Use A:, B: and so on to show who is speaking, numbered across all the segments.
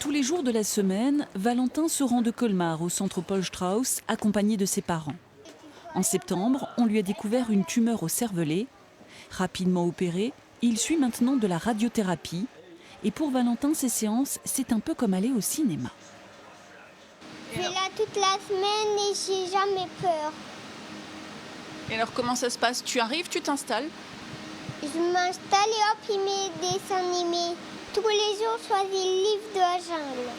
A: Tous les jours de la semaine, Valentin se rend de Colmar au centre Paul Strauss, accompagné de ses parents. En septembre, on lui a découvert une tumeur au cervelet. Rapidement opéré, il suit maintenant de la radiothérapie. Et pour Valentin, ces séances, c'est un peu comme aller au cinéma.
B: Je vais là toute la semaine et j'ai jamais peur.
C: Et alors comment ça se passe? Tu arrives, tu t'installes?
B: Je m'installe et hop, il met des dessins animés. Tous les jours, je choisis le livre de la jungle.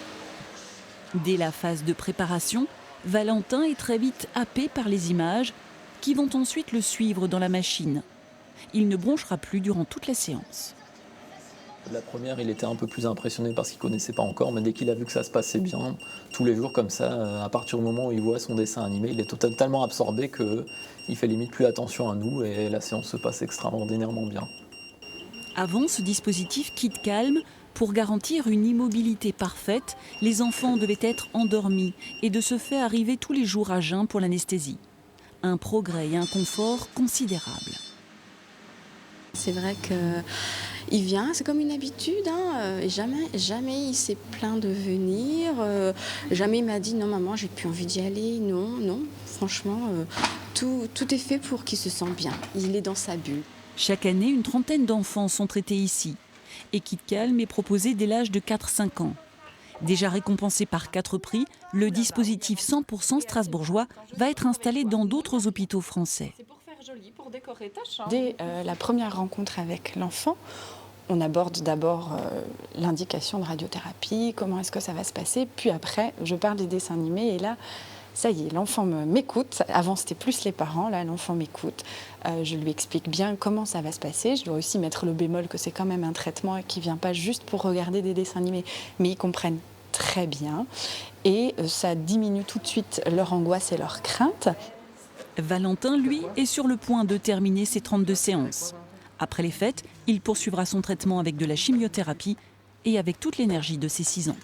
A: Dès la phase de préparation, Valentin est très vite happé par les images qui vont ensuite le suivre dans la machine. Il ne bronchera plus durant toute la séance.
D: La première, il était un peu plus impressionné parce qu'il ne connaissait pas encore, mais dès qu'il a vu que ça se passait bien, tous les jours comme ça, à partir du moment où il voit son dessin animé, il est totalement absorbé qu'il fait limite plus attention à nous et la séance se passe extraordinairement bien.
A: Avant ce dispositif KidCalm, pour garantir une immobilité parfaite, les enfants devaient être endormis et de ce fait arriver tous les jours à jeun pour l'anesthésie. Un progrès et un confort considérables.
E: C'est vrai qu'il vient, c'est comme une habitude. Jamais il s'est plaint de venir. Jamais il m'a dit non maman, j'ai plus envie d'y aller. Non. Franchement, tout est fait pour qu'il se sente bien. Il est dans sa bulle.
A: Chaque année, une trentaine d'enfants sont traités ici. Et KidCalm est proposé dès l'âge de 4-5 ans. Déjà récompensé par 4 prix, le dispositif 100% strasbourgeois va être installé dans d'autres hôpitaux français.
F: Dès la première rencontre avec l'enfant, on aborde d'abord l'indication de radiothérapie, comment est-ce que ça va se passer, puis après je parle des dessins animés et là, ça y est, l'enfant m'écoute. Avant c'était plus les parents, là l'enfant m'écoute. Je lui explique bien comment ça va se passer. Je dois aussi mettre le bémol que c'est quand même un traitement qui ne vient pas juste pour regarder des dessins animés, mais ils comprennent très bien et ça diminue tout de suite leur angoisse et leur crainte.
A: Valentin, lui, est sur le point de terminer ses 32 séances. Après les fêtes, il poursuivra son traitement avec de la chimiothérapie et avec toute l'énergie de ses 6 ans.